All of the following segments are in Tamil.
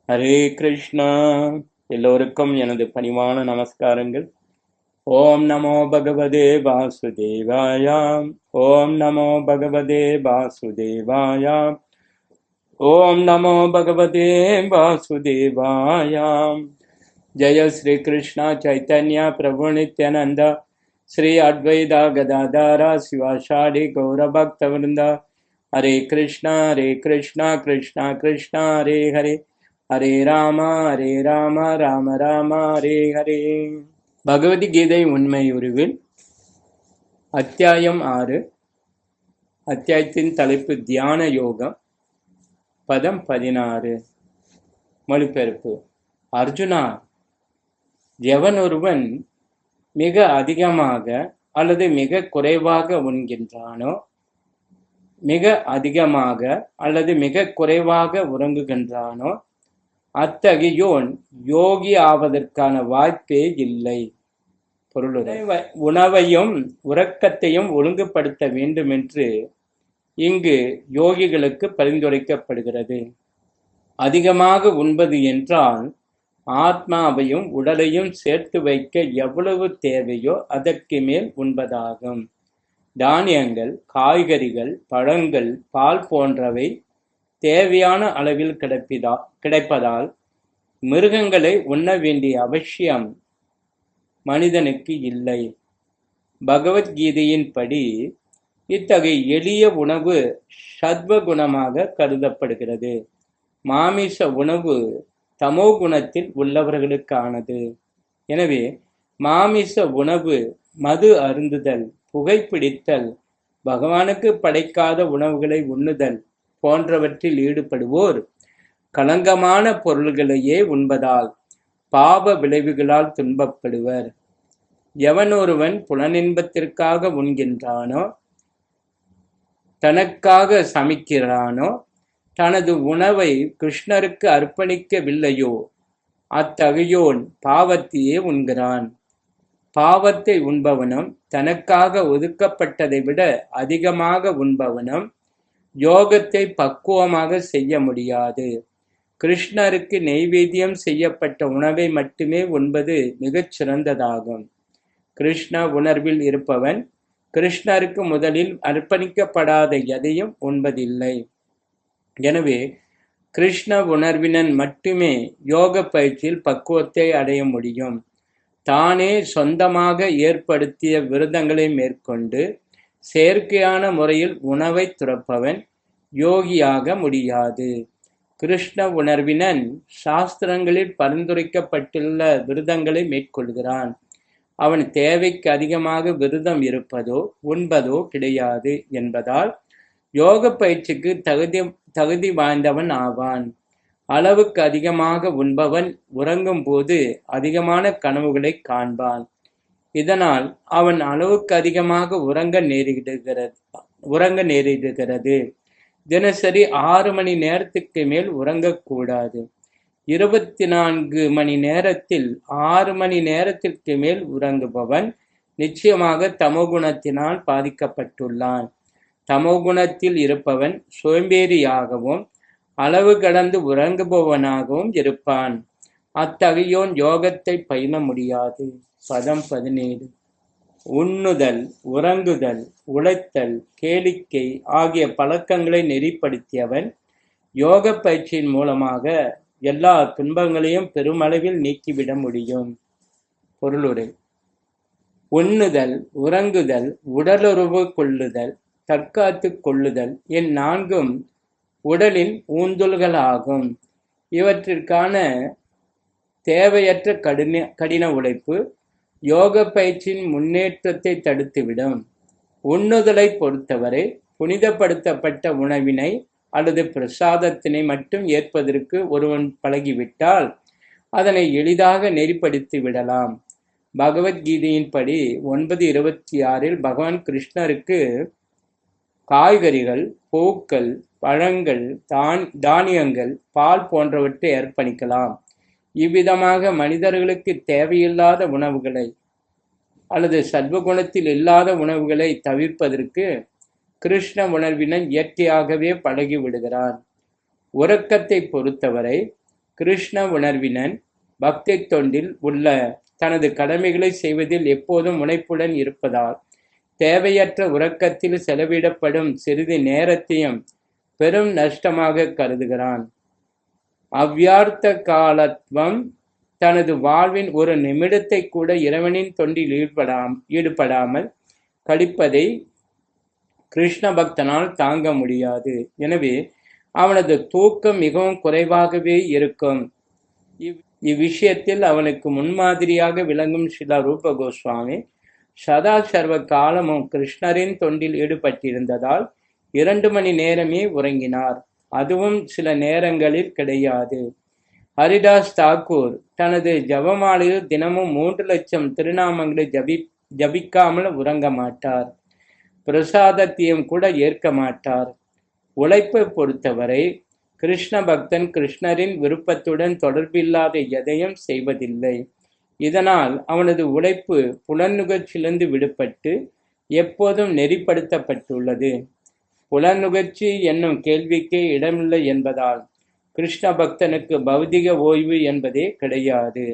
ஹரே கிருஷ்ணா. எல்லோருக்கும் எனது பணிவான நமஸ்காரங்கள். ஓம் நமோ பகவதே வாசுதேவாயாம். ஓம் நமோ பகவதே வாசுதேவாயாம். ஓம் நமோ பகவதே வாசுதேவாயாம். ஜெய ஸ்ரீ கிருஷ்ணா சைத்தன்யா பிரபு நித்யானந்தா ஸ்ரீ அத்வைதா கதாதாரா சிவாஷாடி கௌரபக்தவிருந்தா. ஹரே கிருஷ்ணா கிருஷ்ணா கிருஷ்ணா ஹரே ஹரே, ஹரே ராம ராம ராம ஹரே ஹரே. பகவத்கீதை உண்மை உருவில் அத்தியாயம் 6. அத்தியாயத்தின் தலைப்பு தியான யோகம். பதம் 16. மொழிபெயர்ப்பு. அர்ஜுனா, எவன் ஒருவன் மிக அதிகமாக அல்லது மிக குறைவாக உண்கின்றானோ, மிக அதிகமாக அல்லது மிக குறைவாக உறங்குகின்றானோ, அத்தகையோன் யோகி ஆவதற்கான வாய்ப்பே இல்லை. பொருளுரை. உணவையும் உறக்கத்தையும் ஒழுங்குபடுத்த வேண்டும் என்று இங்கு யோகிகளுக்கு பரிந்துரைக்கப்படுகிறது. அதிகமாக உண்பது என்றால் ஆத்மாவையும் உடலையும் சேர்த்து வைக்க எவ்வளவு தேவையோ அதற்கு மேல் உண்பதாகும். தானியங்கள், காய்கறிகள், பழங்கள், பால் போன்றவை தேவையான அளவில் கிடைப்பதால் மிருகங்களை உண்ண வேண்டிய அவசியம் மனிதனுக்கு இல்லை. பகவத்கீதையின்படி இத்தகைய எளிய உணவு சத்வகுணமாக கருதப்படுகிறது. மாமிச உணவு தமோ குணத்தில் உள்ளவர்களுக்கானது. எனவே மாமிச உணவு, மது அருந்துதல், புகைப்பிடித்தல், பகவானுக்கு படைக்காத உணவுகளை உண்ணுதல் போன்றவற்றில் ஈடுபடுவோர் களங்கமான பொருள்களையே உண்பதால் பாவ விளைவுகளால் துன்பப்படுவர். எவன் ஒருவன் புலனின்பத்திற்காக உண்கின்றானோ, தனக்காக சமைக்கிறானோ, தனது உணவை கிருஷ்ணருக்கு அர்ப்பணிக்கவில்லையோ, அத்தகையோன் பாவத்தையே உண்கிறான். பாவத்தை உண்பவனும் தனக்காக ஒதுக்கப்பட்டதை விட அதிகமாக உண்பவனும் யோகத்தை பக்குவமாக செய்ய முடியாது. கிருஷ்ணருக்கு நெய்வேத்தியம் செய்யப்பட்ட உணவை மட்டுமே உண்பது மிகச் சிறந்ததாகும். கிருஷ்ண உணர்வில் இருப்பவன் கிருஷ்ணருக்கு முதலில் அர்ப்பணிக்கப்படாத எதையும் உண்பதில்லை. எனவே கிருஷ்ண உணர்வினன் மட்டுமே யோக பயிற்சியில் பக்குவத்தை அடைய முடியும். தானே சொந்தமாக ஏற்படுத்திய விரதங்களை மேற்கொண்டு செயற்கையான முறையில் உணவை துறப்பவன் யோகியாக முடியாது. கிருஷ்ண உணர்வினன் சாஸ்திரங்களில் பரிந்துரைக்கப்பட்டுள்ள விரதங்களை மேற்கொள்கிறான். அவன் தேவைக்கு அதிகமாக விரதம் இருப்பதோ உண்பதோ கிடையாது என்பதால் யோக பயிற்சிக்கு தகுதி வாய்ந்தவன் ஆவான். அளவுக்கு அதிகமாக உண்பவன் உறங்கும் போது அதிகமான கனவுகளை காண்பான். இதனால் அவன் அளவுக்கு அதிகமாக உறங்க நேரிடுகிறது. தினசரி 6 மணி நேரத்துக்கு மேல் உறங்கக்கூடாது. 24 மணி நேரத்தில் 6 மணி நேரத்திற்கு மேல் உறங்குபவன் நிச்சயமாக தமோகுணத்தினால் பாதிக்கப்பட்டுள்ளான். தமோகுணத்தில் இருப்பவன் சோம்பேறியாகவும் அளவு கடந்து உறங்குபவனாகவும் இருப்பான். அத்தகையோன் யோகத்தை பயில முடியாது. பதம் 17. உண்ணுதல், உறங்குதல், உழைத்தல், கேளிக்கை ஆகிய பழக்கங்களை நெறிப்படுத்தியவன் யோக பயிற்சியின் மூலமாக எல்லா துன்பங்களையும் பெருமளவில் நீக்கிவிட முடியும். பொருளுரை. உண்ணுதல், உறங்குதல், உடலுறவு கொள்ளுதல், தற்காத்து கொள்ளுதல் என் 4ம் உடலின் ஊந்துல்களாகும். இவற்றிற்கான தேவையற்ற கடின உழைப்பு யோக பயிற்சியின் முன்னேற்றத்தை தடுத்துவிடும். உண்ணுதலை பொறுத்தவரை புனிதப்படுத்தப்பட்ட உணவினை அல்லது பிரசாதத்தினை மட்டும் ஏற்பதற்கு ஒருவன் பழகிவிட்டால் அதனை எளிதாக நெறிப்படுத்தி விடலாம். பகவத்கீதையின்படி 9:26 பகவான் கிருஷ்ணருக்கு காய்கறிகள், பூக்கள், பழங்கள், தானியங்கள், பால் போன்றவற்றை அர்ப்பணிக்கலாம். இவ்விதமாக மனிதர்களுக்கு தேவையில்லாத உணவுகளை அல்லது சத்வகுணத்தில் இல்லாத உணவுகளை தவிர்ப்பதற்கு கிருஷ்ண உணர்வினன் இயற்கையாகவே பழகி விடுகிறான். உறக்கத்தை பொறுத்தவரை கிருஷ்ண உணர்வினன் பக்தி தொண்டில் உள்ள தனது கடமைகளை செய்வதில் எப்போதும் முனைப்புடன் இருப்பதால் தேவையற்ற உறக்கத்தில் செலவிடப்படும் சிறிது நேரத்தையும் பெரும் நஷ்டமாக கருதுகிறான். அவ்வியார்த்த காலத்துவம் தனது வாழ்வின் ஒரு நிமிடத்தை கூட இறைவனின் தொண்டில் ஈடுபடாமல் கழிப்பதை கிருஷ்ண பக்தனால் தாங்க முடியாது. எனவே அவனது தூக்கம் மிகவும் குறைவாகவே இருக்கும். இவ்விஷயத்தில் அவனுக்கு முன்மாதிரியாக விளங்கும் ஸ்ரீல ரூப கோஸ்வாமி சதா சர்வ காலமும் கிருஷ்ணரின் தொண்டில் ஈடுபட்டிருந்ததால் 2 மணி நேரமே உறங்கினார். அதுவும் சில நேரங்களில் கிடையாது. ஹரிதாஸ் தாக்கூர் தனது ஜபமாலையில் தினமும் 3 லட்சம் திருநாமங்களை ஜபிக்காமல் உறங்க மாட்டார். பிரசாதத்தையும் கூட ஏற்க மாட்டார். உழைப்பை பொறுத்தவரை கிருஷ்ண பக்தன் கிருஷ்ணரின் விருப்பத்துடன் தொடர்பில்லாத எதையும் செய்வதில்லை. இதனால் அவனது உழைப்பு புலனுகர்ச்சியிலிருந்து விடுபட்டு எப்போதும் நெறிப்படுத்தப்பட்டுள்ளது. புலனுகர்ச்சி என்னும் கேள்விக்கே இடமில்லை என்பதால் கிருஷ்ண பக்தனுக்கு பௌதிக ஓய்வு என்பதே கிடையாது.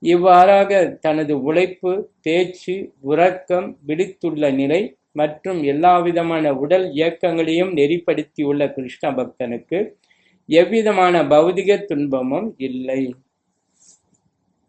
இவ்வாறாக தனது உழைப்பு, தேர்ச்சி, உறக்கம், விழித்துள்ள நிலை மற்றும் எல்லாவிதமான உடல் இயக்கங்களையும் நெறிப்படுத்தியுள்ள கிருஷ்ண பக்தனுக்கு எவ்விதமான பௌதிக துன்பமும் இல்லை.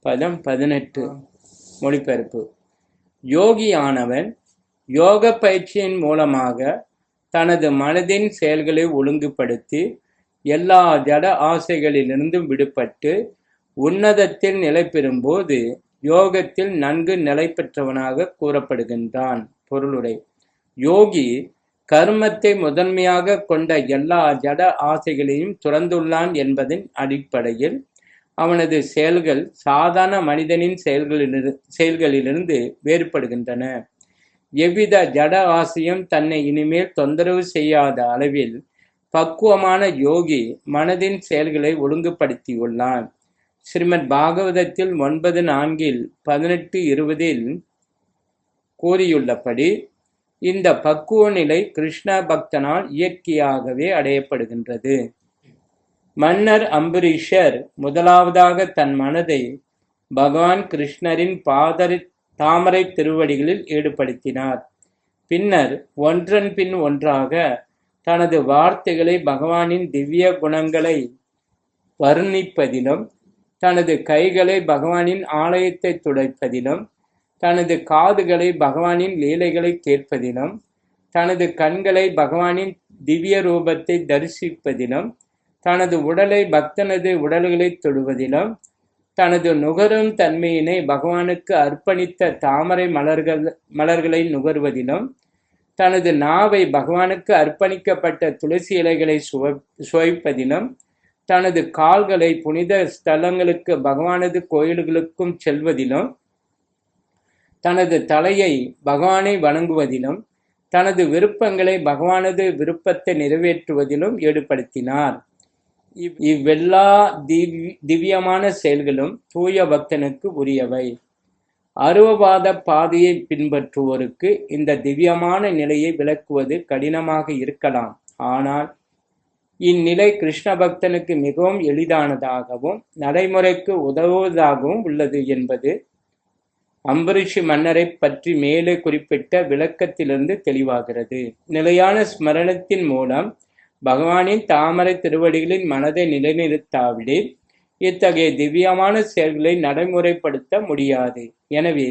பதம் 18. மொழிபெயர்ப்பு. யோகியானவன் யோக பயிற்சியின் மூலமாக தனது மனதின் செயல்களை ஒழுங்குபடுத்தி எல்லா ஜட ஆசைகளிலிருந்தும் விடுபட்டு உன்னதத்தில் நிலை பெறும்போது யோகத்தில் நன்கு நிலை பெற்றவனாக கூறப்படுகின்றான். பொருளுரை. யோகி கர்மத்தை முதன்மையாக கொண்ட எல்லா ஜட ஆசைகளையும் துறந்துள்ளான் என்பதன் அடிப்படையில் அவனது செயல்கள் சாதாரண மனிதனின் செயல்களிலிருந்து வேறுபடுகின்றன. எவ்வித ஜட ஆசையும் தன்னை இனிமேல் தொந்தரவு செய்யாத அளவில் பக்குவமான யோகி மனதின் செயல்களை ஒழுங்குபடுத்தியுள்ளான். ஸ்ரீமத் பாகவதத்தில் 9.4 18:20 கூறியுள்ளபடி இந்த பக்குவ நிலை கிருஷ்ண பக்தனால் இயற்கையாகவே அடையப்படுகின்றது. மன்னர் அம்பரீஷர் முதலாவதாக தன் மனதை பகவான் கிருஷ்ணரின் தாமரை திருவடிகளில் ஈடுபடுத்தினார். பின்னர் ஒன்றன் பின் ஒன்றாக தனது வார்த்தைகளை பகவானின் திவ்ய குணங்களை வர்ணிப்பதிலும், தனது கைகளை பகவானின் ஆலயத்தை துடைப்பதிலும், தனது காதுகளை பகவானின் லீலைகளை கேட்பதிலும், தனது கண்களை பகவானின் திவ்ய ரூபத்தை தரிசிப்பதிலும், தனது உடலை பக்தனது உடல்களை தொடுவதிலும், தனது நுகரும் தன்மையினை பகவானுக்கு அர்ப்பணித்த தாமரை மலர்களை நுகர்வதிலும், தனது நாவை பகவானுக்கு அர்ப்பணிக்கப்பட்ட துளசி இலைகளை சுவைப்பதிலும், தனது கால்களை புனித ஸ்தலங்களுக்கு பகவானது கோயில்களுக்கும் செல்வதிலும், தனது தலையை பகவானை வணங்குவதிலும், தனது விருப்பங்களை பகவானது விருப்பத்தை நிறைவேற்றுவதிலும் ஈடுபடுத்தினார். இவ்வெல்லா திவ்யமான செயல்களும் தூய பக்தனுக்கு உரியவை. அருவவாத பாதையை பின்பற்றுவோருக்கு இந்த திவ்யமான நிலையை விளக்குவது கடினமாக இருக்கலாம். ஆனால் இந்நிலை கிருஷ்ண பக்தனுக்கு மிகவும் எளிதானதாகவும் நடைமுறைக்கு உதவுவதாகவும் உள்ளது என்பது அம்பரீஷ் மன்னரை பற்றி மேலே குறிப்பிட்ட விளக்கத்திலிருந்து தெளிவாகிறது. நிலையான ஸ்மரணத்தின் மூலம் பகவானின் தாமரை திருவடிகளின் மனதை நிலைநிறுத்தாவிடில் இத்தகைய திவ்யமான செயல்களை நடைமுறைப்படுத்த முடியாது. எனவே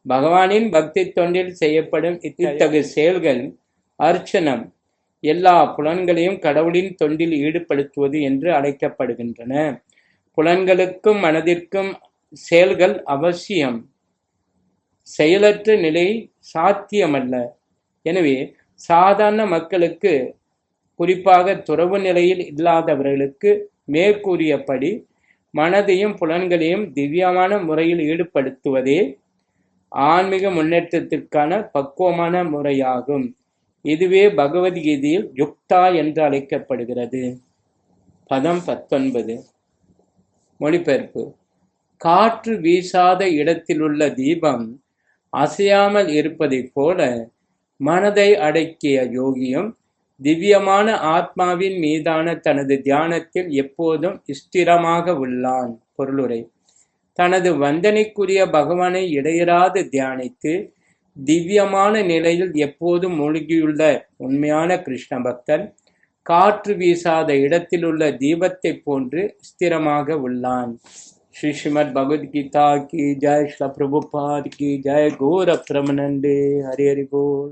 பகவானின் பக்தி தொண்டில் செய்யப்படும் இத்தகைய செயல்கள் அர்ச்சனம், எல்லா புலன்களையும் கடவுளின் தொண்டில் ஈடுபடுத்துவது என்று அழைக்கப்படுகின்றன. புலன்களுக்கும் மனதிற்கும் செயல்கள் அவசியம், செயலற்ற நிலை சாத்தியமல்ல. எனவே சாதாரண மக்களுக்கு, குறிப்பாக துறவு நிலையில் இல்லாதவர்களுக்கு மேற்கூறியபடி மனதையும் புலன்களையும் திவ்யமான முறையில் ஈடுபடுத்துவதே ஆன்மீக முன்னேற்றத்திற்கான பக்குவமான முறையாகும். இதுவே பகவத்கீதையில் யுக்தா என்று அழைக்கப்படுகிறது. பதம் 19. மொழிபெயர்ப்பு. காற்று வீசாத இடத்திலுள்ள தீபம் அசையாமல் இருப்பதைப் போல மனதை அடக்கிய யோகியும் திவ்யமான ஆத்மாவின் மீதான தனது தியானத்தில் எப்போதும் ஸ்திரமாக உள்ளான். பொருளுரை: தனது வந்தனைக்குரிய பகவானை இடையறாது தியானித்து திவ்யமான நிலையில் எப்போதும் மூழ்கியுள்ள உண்மையான கிருஷ்ண பக்தன் காற்று வீசாத இடத்திலுள்ள தீபத்தைப் போன்று ஸ்திரமாக உள்ளான். श्री श्रीमद् भगवद्गीता की जय, श्री प्रभुपाद की जय, गौर प्रेमानंदे, हरि हरि बोल.